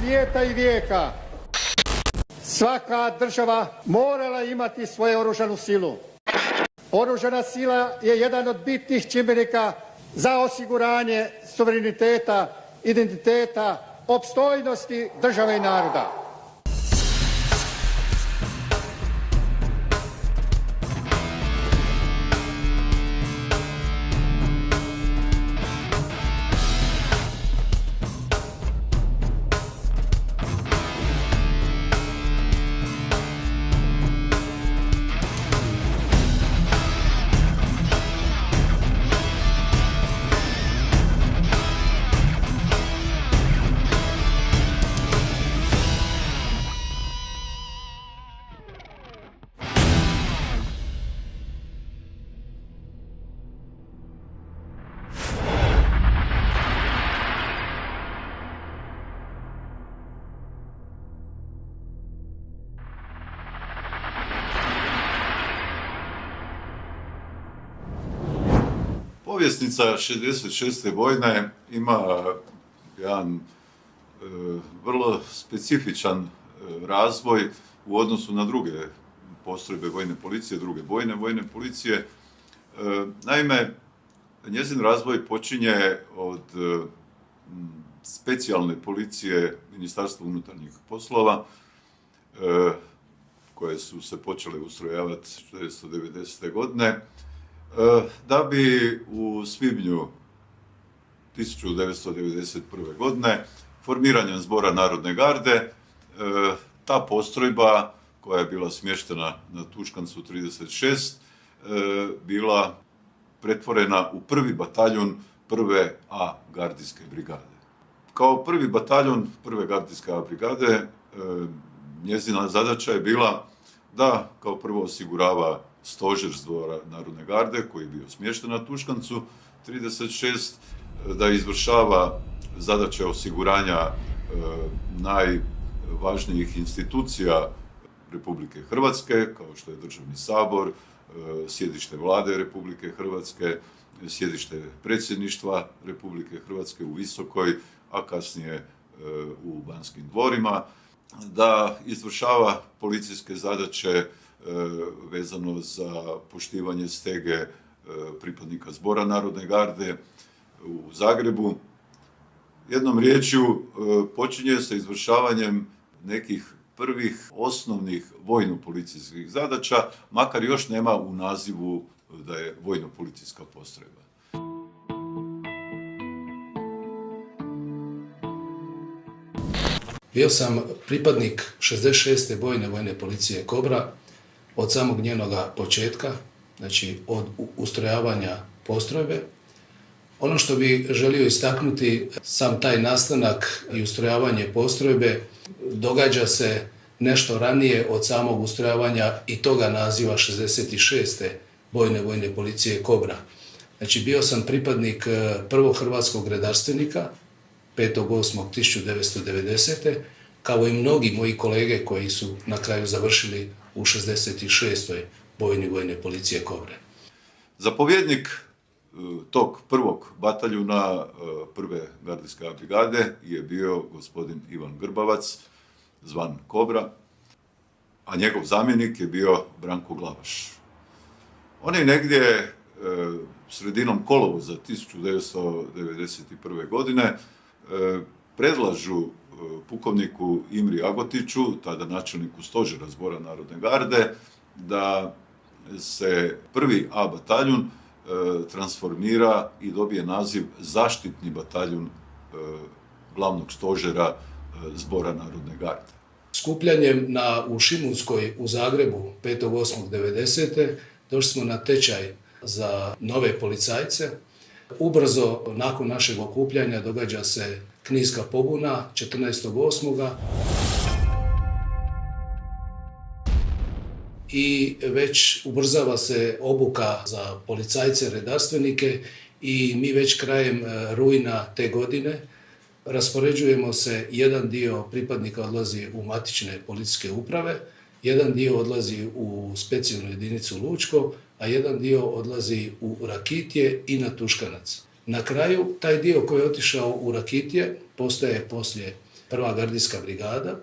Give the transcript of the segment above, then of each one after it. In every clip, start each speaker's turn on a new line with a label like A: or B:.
A: svijeta i vijeka svaka država morala imati svoju oružanu silu. Oružana sila je jedan od bitnih čimbenika za osiguranje suvereniteta, identiteta, opstojnosti države i naroda.
B: Povjesnica 66. vojne ima jedan vrlo specifičan razvoj u odnosu na druge postrojbe vojne policije, druge vojne policije. Naime, njezin razvoj počinje od specijalne policije Ministarstva unutarnjih poslova, koje su se počele ustrojavati 1990. godine, da bi u svibnju 1991. godine formiranjem Zbora Narodne garde ta postrojba, koja je bila smještena na Tuškancu 36, bila pretvorena u prvi bataljun prve A gardijske brigade. Kao prvi bataljon prve gardijske A brigade njezina zadaća je bila da kao prvo osigurava stožer Zbora Narodne garde, koji je bio smješten na Tuškancu 36, da izvršava zadaće osiguranja najvažnijih institucija Republike Hrvatske, kao što je Državni sabor, sjedište Vlade Republike Hrvatske, sjedište predsjedništva Republike Hrvatske u Visokoj, a kasnije u Banskim dvorima, da izvršava policijske zadaće vezano za poštivanje stege pripadnika Zbora Narodne garde u Zagrebu. Jednom riječju počinje sa izvršavanjem nekih prvih osnovnih vojno-policijskih zadaća, makar još nema u nazivu da je vojno-policijska postrojba.
C: Bio sam pripadnik 66. vojne policije Kobra od samog njenoga početka, znači od ustrojavanja postrojbe. Ono što bih želio istaknuti, sam taj nastanak i ustrojavanje postrojbe događa se nešto ranije od samog ustrojavanja i toga naziva 66. vojne policije Kobra. Znači bio sam pripadnik prvog hrvatskog redarstvenika 5.8.1990. kao i mnogi moji kolege koji su na kraju završili u 66. vojne policije Kobre.
B: Zapovjednik tog prvog bataljuna prve gardijske brigade je bio gospodin Ivan Grbavac, zvan Kobra, a njegov zamjenik je bio Branko Glavaš. Oni negdje sredinom kolovoza 1991. godine predlažu pukovniku Imri Agotiću, tada načelniku stožera Zbora Narodne garde, da se prvi A bataljun transformira i dobije naziv zaštitni bataljun glavnog stožera Zbora Narodne garde.
C: Skupljanjem u Šimunskoj u Zagrebu 5.8.1990. došli smo na tečaj za nove policajce. Ubrzo nakon našeg okupljanja događa se Kninska pobuna 14.8. I već ubrzava se obuka za policajce, redarstvenike i mi već krajem rujna te godine raspoređujemo se, jedan dio pripadnika odlazi u matične policijske uprave, jedan dio odlazi u specijalnu jedinicu Lučko, a jedan dio odlazi u Rakitje i na Tuškanac. Na kraju, taj dio koji je otišao u Rakitje postaje poslije prva gardijska brigada.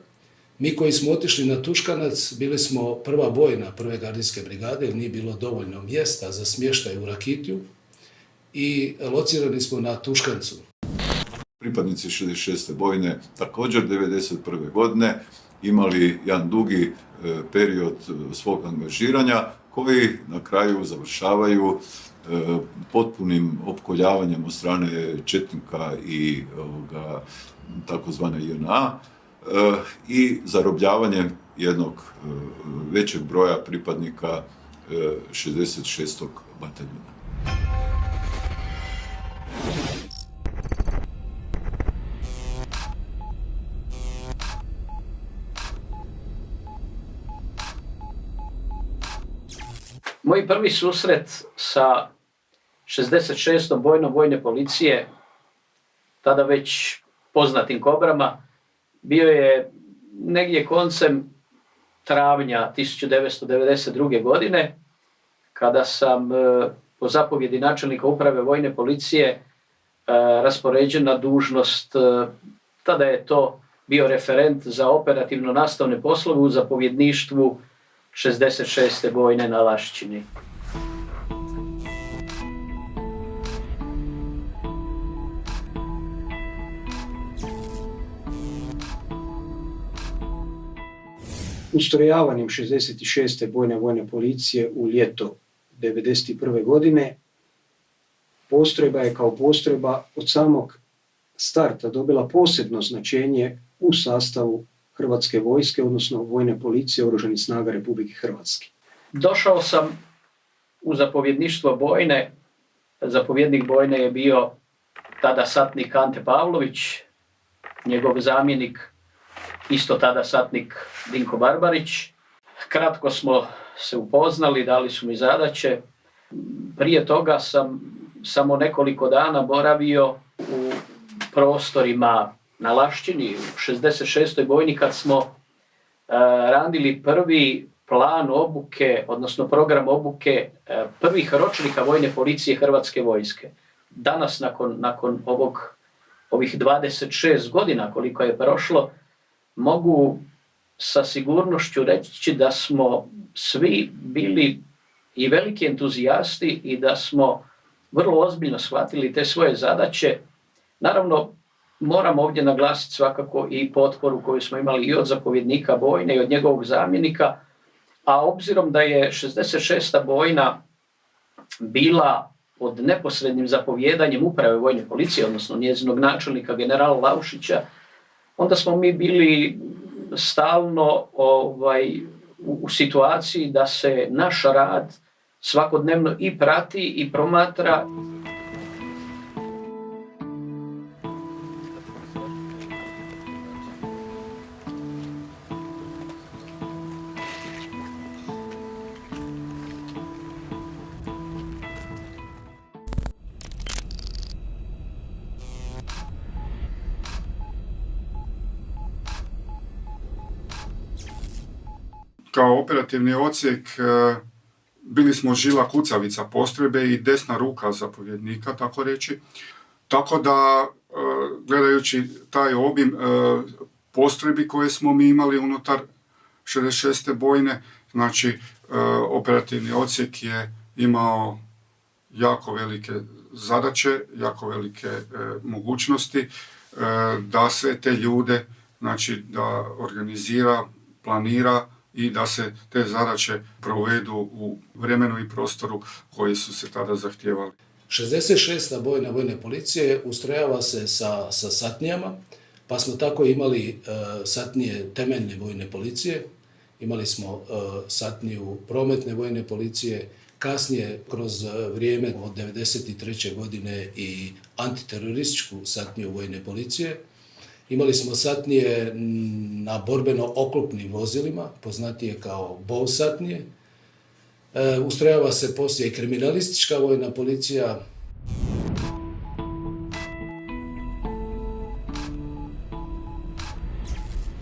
C: Mi koji smo otišli na Tuškanac bili smo prva bojna prve gardijske brigade jer nije bilo dovoljno mjesta za smještaj u Rakitju i locirani smo na Tuškancu.
B: Pripadnici 66. bojne također 1991. godine imali jedan dugi period svog angažiranja koji na kraju završavaju potpunim opkoljavanjem od strane četnika i takozvane JNA i zarobljavanjem jednog većeg broja pripadnika 66. bataljuna.
D: Moj prvi susret sa 66. bojnom vojne policije, tada već poznatim Kobrama, bio je negdje koncem travnja 1992. godine, kada sam po zapovjedi načelnika uprave vojne policije raspoređen na dužnost, tada je to bio referent za operativno nastavne poslove u zapovjedništvu 66. bojne na Lašćini.
E: Ustrojavanjem 66. vojne policije u ljeto 1991. godine postrojba je kao postrojba od samog starta dobila posebno značenje u sastavu Hrvatske vojske, odnosno vojne policije Oružanih snaga Republike Hrvatske.
D: Došao sam u zapovjedništvo bojne. Zapovjednik bojne je bio tada satnik Ante Pavlović, njegov zamjenik isto tada satnik Dinko Barbarić. Kratko smo se upoznali, dali su mi zadaće. Prije toga sam samo nekoliko dana boravio u prostorima na Lašćini, u 66. bojni, kad smo radili prvi plan obuke, odnosno program obuke prvih ročnika vojne policije Hrvatske vojske. Danas, nakon ovih 26 godina koliko je prošlo, mogu sa sigurnošću reći da smo svi bili i veliki entuzijasti i da smo vrlo ozbiljno shvatili te svoje zadaće. Naravno, moram ovdje naglasiti svakako i potporu koju smo imali i od zapovjednika bojne i od njegovog zamjenika, a obzirom da je 66. bojna bila pod neposrednim zapovjedanjem uprave vojne policije, odnosno njezinog načelnika generala Laušića, onda smo mi bili stalno u situaciji da se naš rad svakodnevno i prati i promatra.
F: Kao operativni odsjek bili smo žila kucavica postrojbe i desna ruka zapovjednika, tako reći. Tako da, gledajući taj obim postrojbi koje smo mi imali unutar 66. bojne, znači operativni odsjek je imao jako velike zadaće, jako velike mogućnosti da sve te ljude, znači da organizira, planira i da se te zadaće provedu u vremenu i prostoru koji su se tada zahtijevali.
C: 66. bojna vojne policije ustrojava se sa satnijama, pa smo tako imali satnije temeljne vojne policije, imali smo satniju prometne vojne policije, kasnije kroz vrijeme od 1993. godine i antiterorističku satniju vojne policije. Imali smo satnije na borbeno-oklopnim vozilima, poznatije kao BOV satnije. Ustrojava se poslije i kriminalistička vojna policija.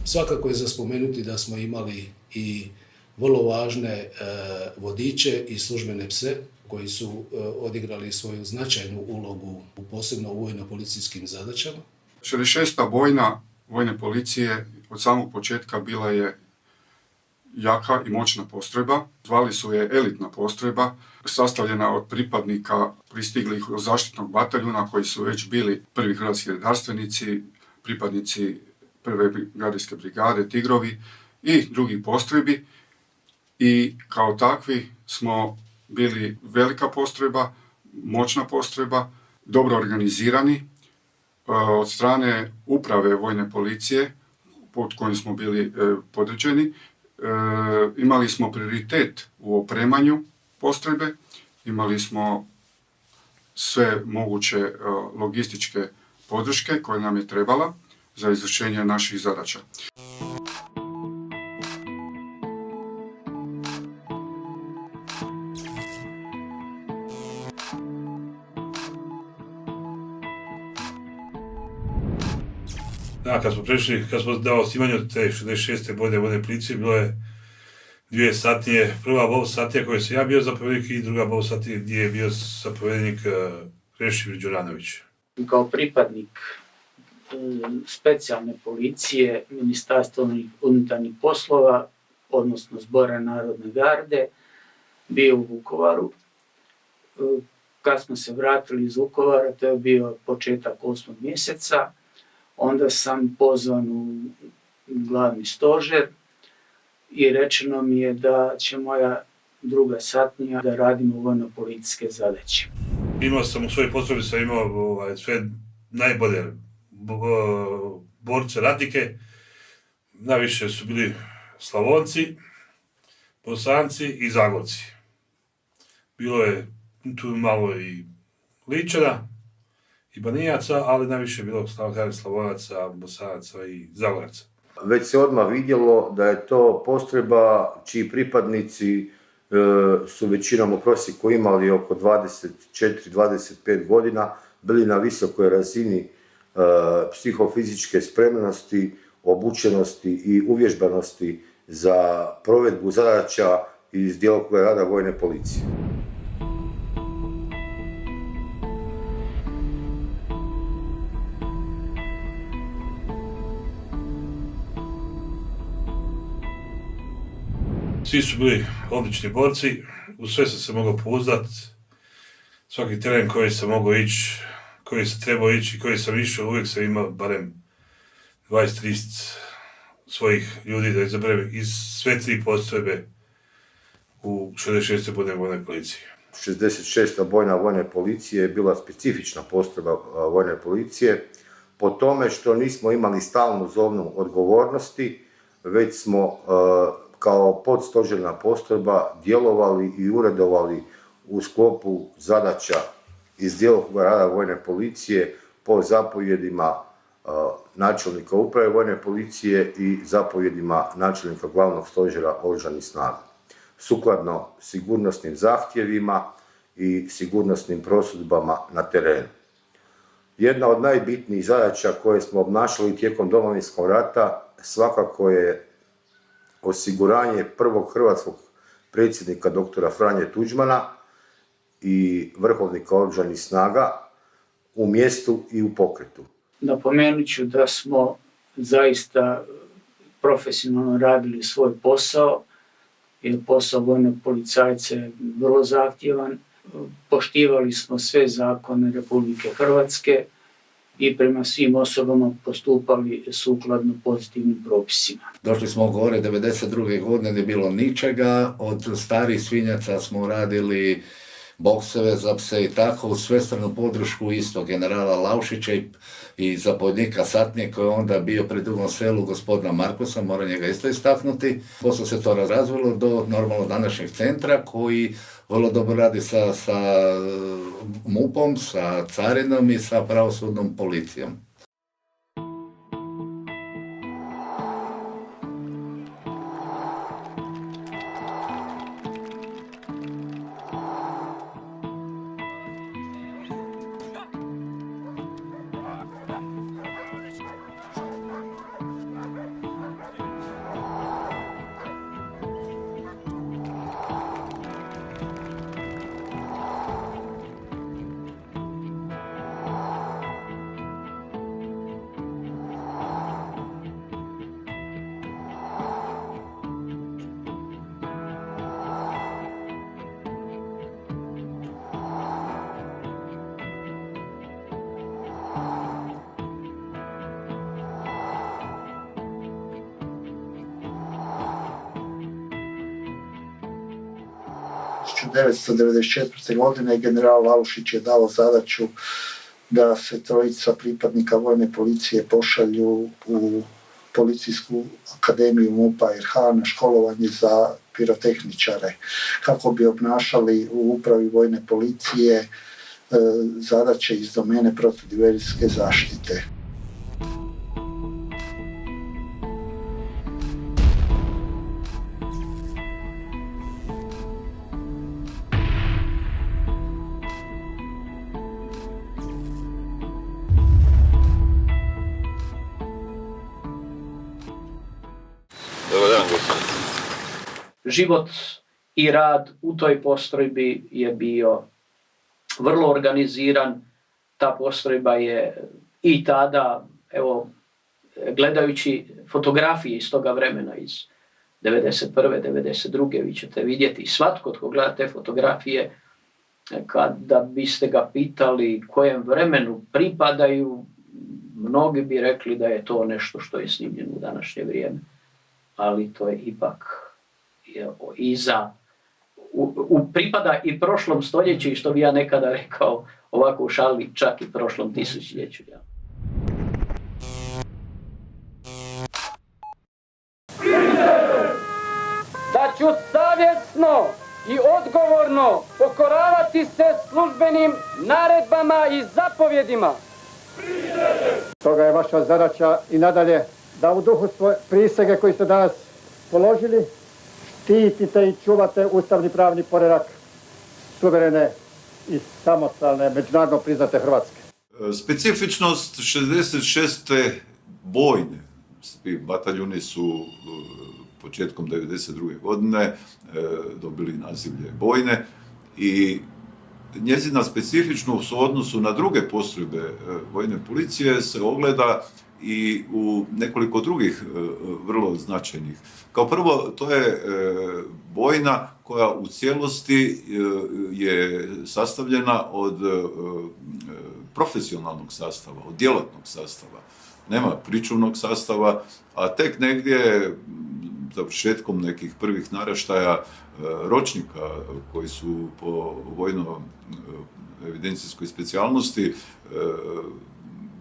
C: Svakako je za spomenuti da smo imali i vrlo važne vodiče i službene pse koji su odigrali svoju značajnu ulogu posebno u vojno-policijskim zadaćama.
F: 66. bojna vojne policije od samog početka bila je jaka i moćna postrojba. Zvali su je elitna postrojba, sastavljena od pripadnika pristiglih zaštitnog bataljuna koji su već bili prvi hrvatski redarstvenici, pripadnici prve gardijske brigade Tigrovi i drugih postrojbi. I kao takvi smo bili velika postrojba, moćna postrojba, dobro organizirani od strane uprave vojne policije pod kojim smo bili podređeni. Imali smo prioritet u opremanju postrojbe, imali smo sve moguće logističke podrške koje nam je trebala za izvršenje naših zadaća.
G: Da, kad smo dao osnivanju te 66. bojne vojne policije, bilo je 2 satnije. Prva BOV satnija koje sam ja bio zapovjednik i druga BOV satnija gdje je bio zapovjednik Krešimir Đuranović.
D: Kao pripadnik specijalne policije Ministarstva unutarnjih poslova, odnosno Zbora Narodne garde, bio u Vukovaru. Kad smo se vratili iz Vukovara, to je bio početak 8. mjeseca, onda sam pozvan u glavni stožer i rečeno mi je da će moja druga satnija da radimo vojno-policijske zadaće.
G: Imao sam u svojoj postrojbi sve najbolje borce, ratnike. Najviše su bili Slavonci, Bosanci i Zagorci. Bilo je tu malo i Ličana i Banijaca, ali najviše je bilo Slavonaca, Bosanaca i Zagoraca.
H: Već se odmah vidjelo da je to postrojba čiji pripadnici su većinom u prosjeku imali oko 24-25 godina, bili na visokoj razini psihofizičke spremnosti, obučenosti i uvježbanosti za provedbu zadaća iz djelokruga rada vojne policije.
G: Svi su bili odlični borci, u sve sam se mogao pouzdati. Svaki teren koji sam mogao ići, koji sam trebao ići i koji sam išao, uvijek sam imao barem 20-30 svojih ljudi da izaberem iz sve 3 postrojbe u 66. bojne vojne policije.
H: 66. bojna vojne policije je bila specifična postrojba vojne policije po tome što nismo imali stalnu zonu odgovornosti, već smo kao podstožerna postrojba djelovali i uredovali u sklopu zadaća iz djelokruga rada vojne policije po zapovjedima načelnika uprave vojne policije i zapovjedima načelnika glavnog stožera oružanih snaga. Sukladno sigurnosnim zahtjevima i sigurnosnim prosudbama na terenu. Jedna od najbitnijih zadaća koje smo obnašali tijekom Domovinskog rata svakako je osiguranje prvog hrvatskog predsjednika doktora Franje Tuđmana i vrhovnika oružanih snaga u mjestu i u pokretu.
D: Napomenut ću da smo zaista profesionalno radili svoj posao, jer posao vojnog policajca je vrlo zahtjevan. Poštivali smo sve zakone Republike Hrvatske i prema svim osobama postupali sukladno pozitivnim propisima.
C: Došli smo gore 1992. godine, nije bilo ničega, od starih svinjaca smo radili bokseve za pse i tako, u svestranu podršku isto generala Laušića i zapovjednika satnije koji je onda bio pri Dugom Selu gospodina Markusa, moram njega isto istaknuti. Poslije se to razvilo do normalno današnjeg centra koji vrlo dobro radi sa MUP-om, sa carinom i sa pravosudnom policijom.
I: 1994. godine general Laušić je dao zadaću da se trojica pripadnika vojne policije pošalju u Policijsku akademiju MUP-a RH na školovanje za pirotehničare kako bi obnašali u upravi vojne policije zadaće iz domene protudivizijske zaštite.
D: Život i rad u toj postrojbi je bio vrlo organiziran. Ta postrojba je i tada, evo, gledajući fotografije iz toga vremena, iz 91. 92. vi ćete vidjeti, svatko tko gleda te fotografije, kada biste ga pitali kojem vremenu pripadaju, mnogi bi rekli da je to nešto što je snimljeno u današnje vrijeme. Ali to je ipak pripada i prošlom stoljeću i što bi ja nekada rekao ovako u šali, čak i prošlom tisućljeću. Ja.
J: Da ću savjesno i odgovorno pokoravati se službenim naredbama i zapovjedima.
A: Stoga je vaša zadaća i nadalje da u duhu svoje prisege koji ste danas položili štitite i čuvate ustavni pravni poredak suverene i samostalne međunarodno priznate Hrvatske.
B: Specifičnost 66. bojne, svi bataljuni su početkom 1992. godine dobili nazivlje bojne i njezina specifičnost u odnosu na druge postrojbe vojne policije se ogleda i u nekoliko drugih vrlo značajnih. Kao prvo, to je bojna koja u cijelosti je sastavljena od profesionalnog sastava, od djelatnog sastava. Nema pričuvnog sastava, a tek negdje završetkom nekih prvih naraštaja ročnika koji su po vojno-evidencijskoj specijalnosti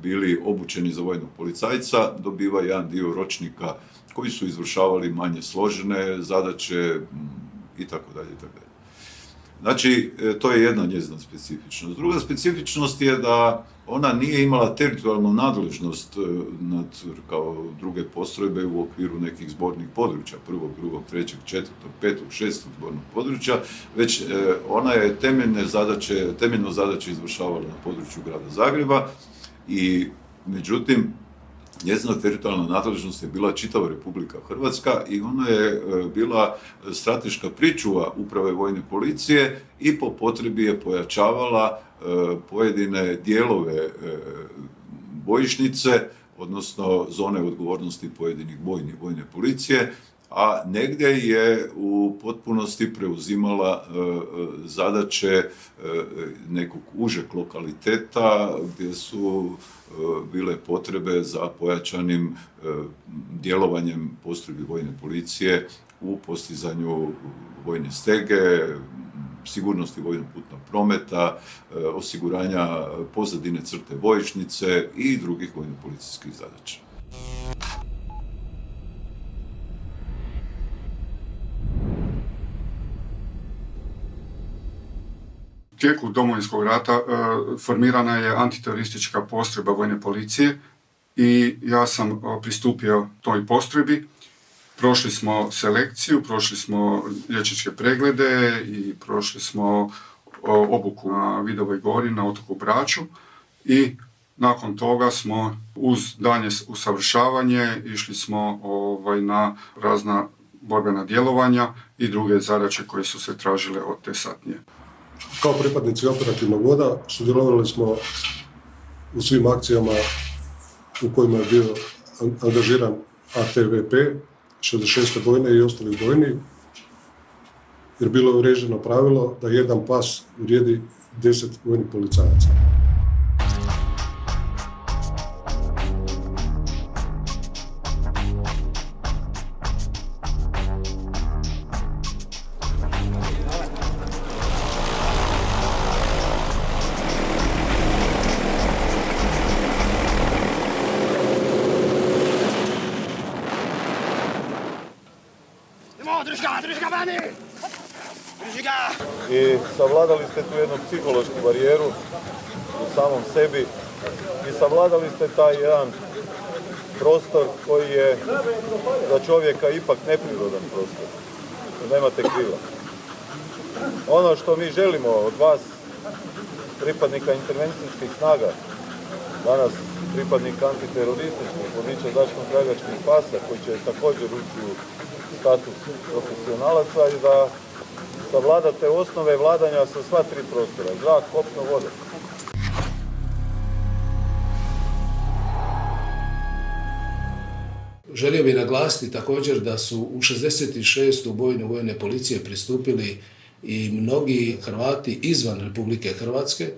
B: bili obučeni za vojnog policajca, dobiva jedan dio ročnika koji su izvršavali manje složene zadaće itd. Znači, to je jedna njezina specifičnost. Druga specifičnost je da ona nije imala teritorijalnu nadležnost kao druge postrojbe u okviru nekih zbornih područja, 1., 2., 3., 4., 5., 6. zbornog područja, već ona je temeljno zadaće izvršavala na području grada Zagreba i međutim, njezina teritorijalna nadležnost je bila čitava Republika Hrvatska i ona je bila strateška pričuva uprave vojne policije i po potrebi je pojačavala pojedine dijelove bojišnice, odnosno zone odgovornosti pojedinih vojne policije, a negdje je u potpunosti preuzimala zadaće nekog užeg lokaliteta gdje su bile potrebe za pojačanim djelovanjem postrojbi vojne policije u postizanju vojne stege, sigurnosti vojnog putnog prometa, osiguranja pozadine crte bojišnice i drugih vojno-policijskih zadaća.
F: U tijeku Domovinskog rata formirana je antiteroristička postrojba vojne policije i ja sam pristupio toj postrojbi. Prošli smo selekciju, prošli smo liječničke preglede i prošli smo obuku na Vidovoj gori, na otoku Braču i nakon toga smo uz daljnje usavršavanje išli smo na razna borbena djelovanja i druge zadaće koje su se tražile od te satnije.
K: Kao pripadnici operativnog voda sudjelovali smo u svim akcijama u kojima je bio angažiran ATVP, 66. bojne i ostali bojni, jer bilo je uređeno pravilo da jedan pas vrijedi 10 vojnih policajaca.
L: I savladali ste tu jednu psihološku barijeru u samom sebi i savladali ste taj jedan prostor koji je za čovjeka ipak neprirodan prostor. Nemate krila. Ono što mi želimo od vas, pripadnika intervencijskih snaga, danas pripadnika antiterorističkih vodiča zaštitno-tragačkih pasa koji će također ući u status profesionalaca i da savladate osnove vladanja sa sva tri prostora, zrak, kopno, voda.
C: Želio bih naglasiti također da su u 66. bojnu vojne policije pristupili i mnogi Hrvati izvan Republike Hrvatske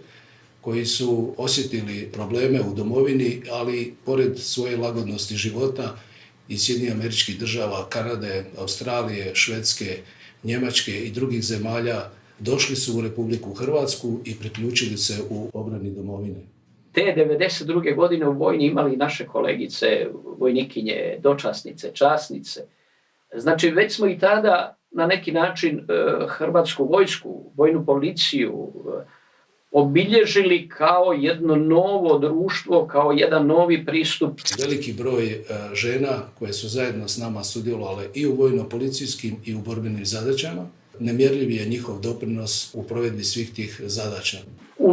C: koji su osjetili probleme u domovini, ali pored svoje lagodnosti života iz Sjedinjenih Američkih Država, Kanade, Australije, Švedske, Njemačke i drugih zemalja došli su u Republiku Hrvatsku i priključili se u obrani domovine.
D: Te 92. godine u vojni imali naše kolegice, vojnikinje, dočasnice, časnice. Znači već smo i tada na neki način hrvatsku vojsku, vojnu policiju obilježili kao jedno novo društvo, kao jedan novi pristup.
C: Veliki broj žena koje su zajedno s nama sudjelovale i u vojno-policijskim i u borbenim zadaćama, nemjerljiv je njihov doprinos u provedbi svih tih zadaća.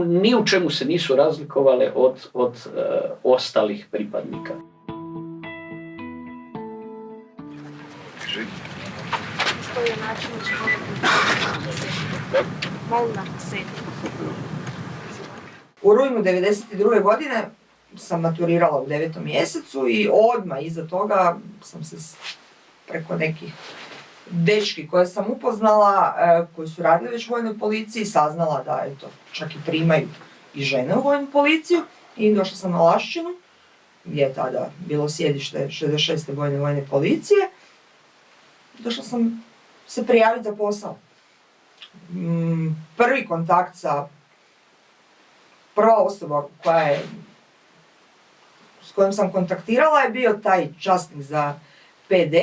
D: Ni u čemu se nisu razlikovale od ostalih pripadnika.
M: U rujnu 1992. godine sam maturirala u 9. mjesecu i odmah iza toga sam se preko nekih dečki koje sam upoznala, koji su radili već u vojnoj policiji, saznala da eto, čak i primaju i žene u vojnu policiju i došla sam na Lašćinu, gdje je tada bilo sjedište 66. vojne policije. Došla sam se prijaviti za posao. Prvi kontakt sa prva osoba s kojom sam kontaktirala je bio taj časnik za PD,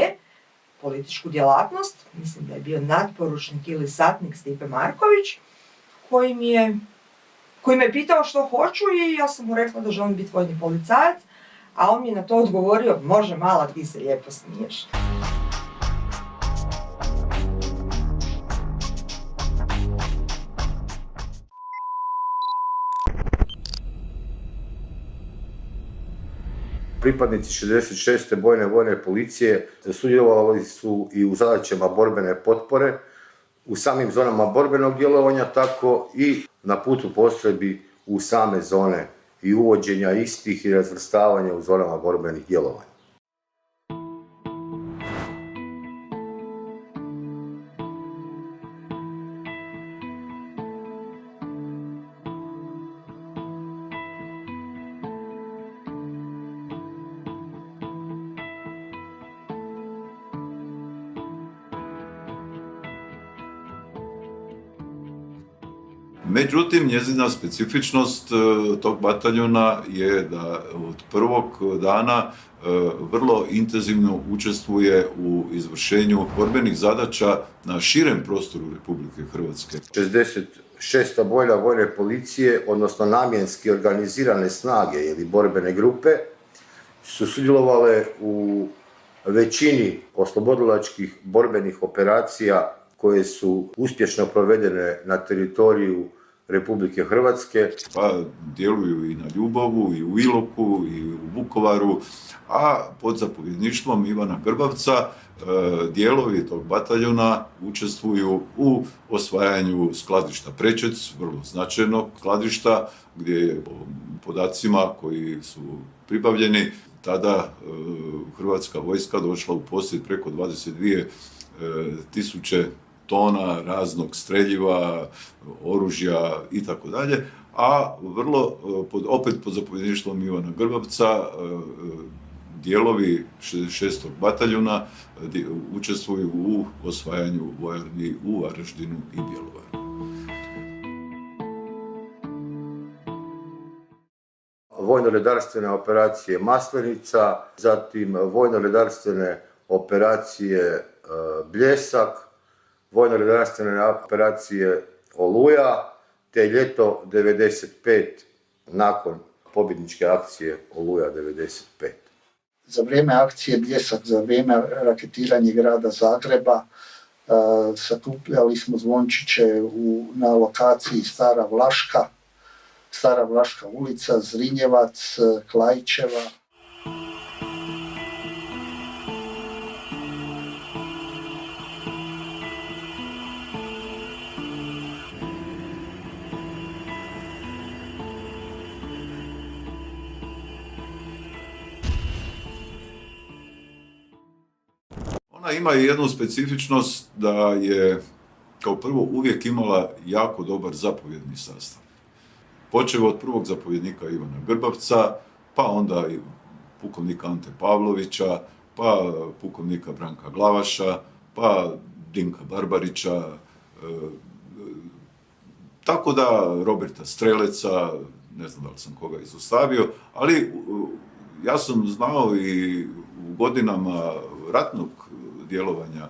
M: političku djelatnost, mislim da je bio natporučnik ili satnik Stipe Marković, koji me je pitao što hoću i ja sam mu rekla da želim biti vojni policajac, a on mi je na to odgovorio, može mala, ti se lijepo smiješ.
H: Pripadnici 66. bojne vojne policije sudjelovali su i u zadaćama borbene potpore, u samim zonama borbenog djelovanja, tako i na putu postrojbi u same zone i uvođenja istih i razvrstavanja u zonama borbenih djelovanja.
B: Međutim, njezina specifičnost tog bataljona je da od prvog dana vrlo intenzivno učestvuje u izvršenju borbenih zadaća na širem prostoru Republike Hrvatske.
H: 66. bojna vojne policije, odnosno namjenski organizirane snage ili borbene grupe, su sudjelovale u većini oslobodilačkih borbenih operacija koje su uspješno provedene na teritoriju Republike Hrvatske.
B: Pa djeluju i na Ljubovu, i u Iloku, i u Vukovaru, a pod zapovjedništvom Ivana Grbavca dijelovi tog bataljona učestvuju u osvajanju skladišta Prečec, vrlo značajnog skladišta, gdje je po podacima koji su pribavljeni tada Hrvatska vojska došla u posjed preko 22.000 tona raznog streljiva, oružja i tako dalje, a vrlo, opet pod zapovjedništvom Ivana Grbavca, dijelovi 66. bataljuna učestvuju u osvajanju vojarni u Varaždinu i Bjelovaru.
H: Vojno-redarstvene operacije Maslenica, zatim vojno-redarstvene operacije Bljesak, vojno-redarstvene operacije Oluja, te ljeto 95 nakon pobjedničke akcije Oluja 95.
I: Za vrijeme akcije Bljesak, za vrijeme raketiranja grada Zagreba, sakupljali smo zvončiće na lokaciji Stara Vlaška ulica, Zrinjevac, Klaićeva.
B: Ona ima i jednu specifičnost da je kao prvo uvijek imala jako dobar zapovjedni sastav. Počeo od prvog zapovjednika Ivana Grbavca, pa onda i pukovnika Ante Pavlovića, pa pukovnika Branka Glavaša, pa Dinka Barbarića, tako da Roberta Streleca, ne znam da li sam koga izostavio, ali ja sam znao i u godinama ratnog djelovanja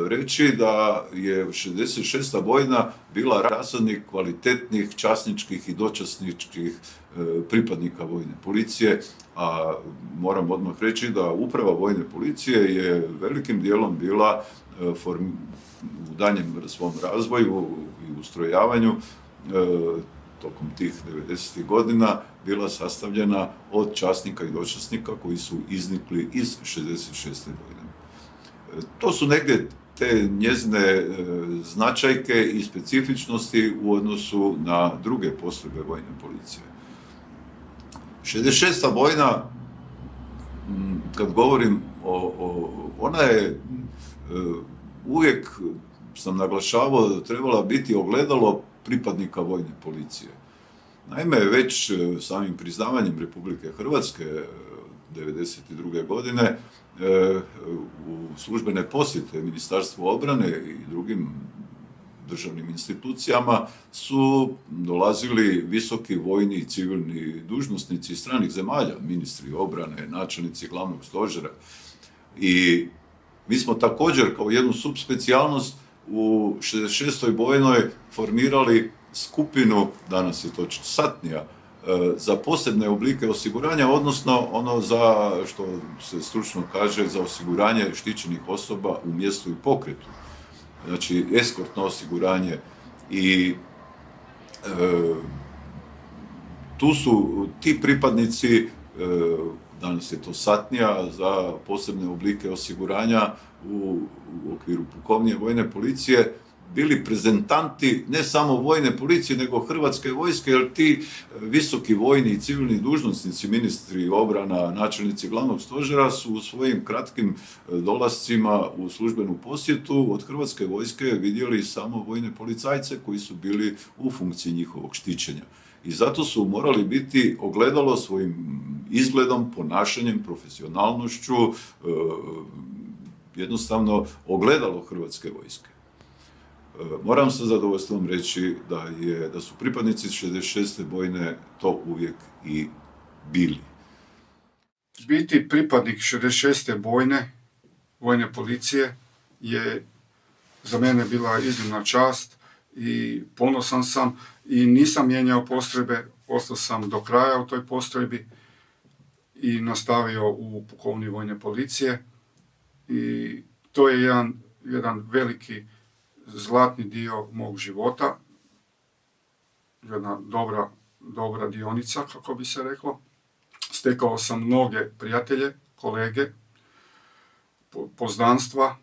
B: reći da je 66. bojna bila rasadnik kvalitetnih časničkih i dočasničkih pripadnika vojne policije, a moram odmah reći da uprava vojne policije je velikim dijelom bila u danjem svom razvoju i ustrojavanju tokom tih 90. godina bila sastavljena od časnika i dočasnika koji su iznikli iz 66. bojne. To su negdje te njezine značajke i specifičnosti u odnosu na druge postrojbe vojne policije. 66. bojna, kad govorim ona je uvijek, sam naglašavao, trebala biti ogledalo pripadnika vojne policije. Naime, već samim priznavanjem Republike Hrvatske 1992. godine u službene posjete Ministarstvu obrane i drugim državnim institucijama su dolazili visoki vojni i civilni dužnosnici stranih zemalja, ministri obrane, načelnici glavnog stožera. I mi smo također kao jednu subspecijalnost u 66. bojnoj formirali skupinu, danas je to satnija, za posebne oblike osiguranja, odnosno ono za, što se stručno kaže, za osiguranje štićenih osoba u mjestu i pokretu. Znači, eskortno osiguranje i tu su ti pripadnici, danas je to satnija, za posebne oblike osiguranja u okviru pukovnije vojne policije, bili prezentanti ne samo vojne policije, nego Hrvatske vojske, jer ti visoki vojni i civilni dužnosnici, ministri obrana, načelnici glavnog stožera su u svojim kratkim dolascima u službenu posjetu od Hrvatske vojske vidjeli samo vojne policajce koji su bili u funkciji njihovog štićenja. I zato su morali biti ogledalo svojim izgledom, ponašanjem, profesionalnošću, jednostavno ogledalo Hrvatske vojske. Moram sa zadovoljstvom reći da su pripadnici 66. bojne to uvijek i bili.
F: Biti pripadnik 66. vojne policije je za mene bila iznimna čast i ponosan sam i nisam mijenjao postrojbe, ostao sam do kraja u toj postrojbi i nastavio u pukovniji vojne policije i to je jedan veliki zlatni dio mog života, jedna dobra dionica, kako bi se reklo. Stekao sam mnoge prijatelje, kolege, poznanstva.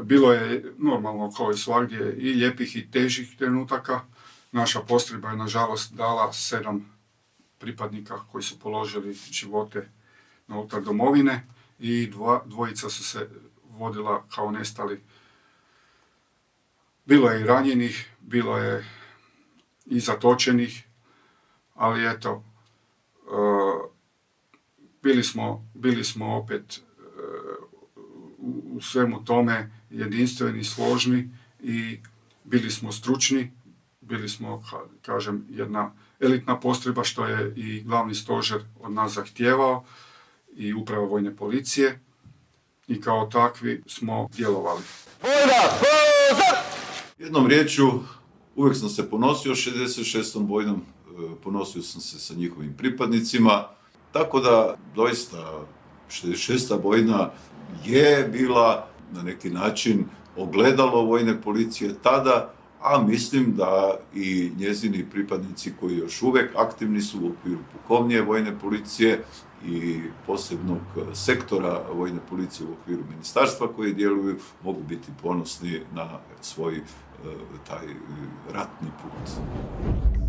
F: Bilo je normalno kao i svagdje i lijepih i težih trenutaka. Naša postrojba je nažalost dala 7 pripadnika koji su položili živote na oltar domovine i dvojica su se vodila kao nestali. Bilo je i ranjenih, bilo je i zatočenih, ali eto, bili smo opet u svemu tome jedinstveni, složni i bili smo stručni, bili smo, kažem, jedna elitna postrojba što je i glavni stožer od nas zahtijevao i uprava vojne policije. i kao takvi smo djelovali.
B: Jednom riječju, uvijek sam se ponosio 66. bojnom, ponosio sam se sa njihovim pripadnicima, tako da doista 66. bojna je bila na neki način ogledalo vojne policije tada, a mislim da i njezini pripadnici koji još uvijek aktivni su u okviru pukovnije vojne policije i posebnog sektora vojne policije u okviru ministarstva koji djeluju, mogu biti ponosni na svoj taj ratni put.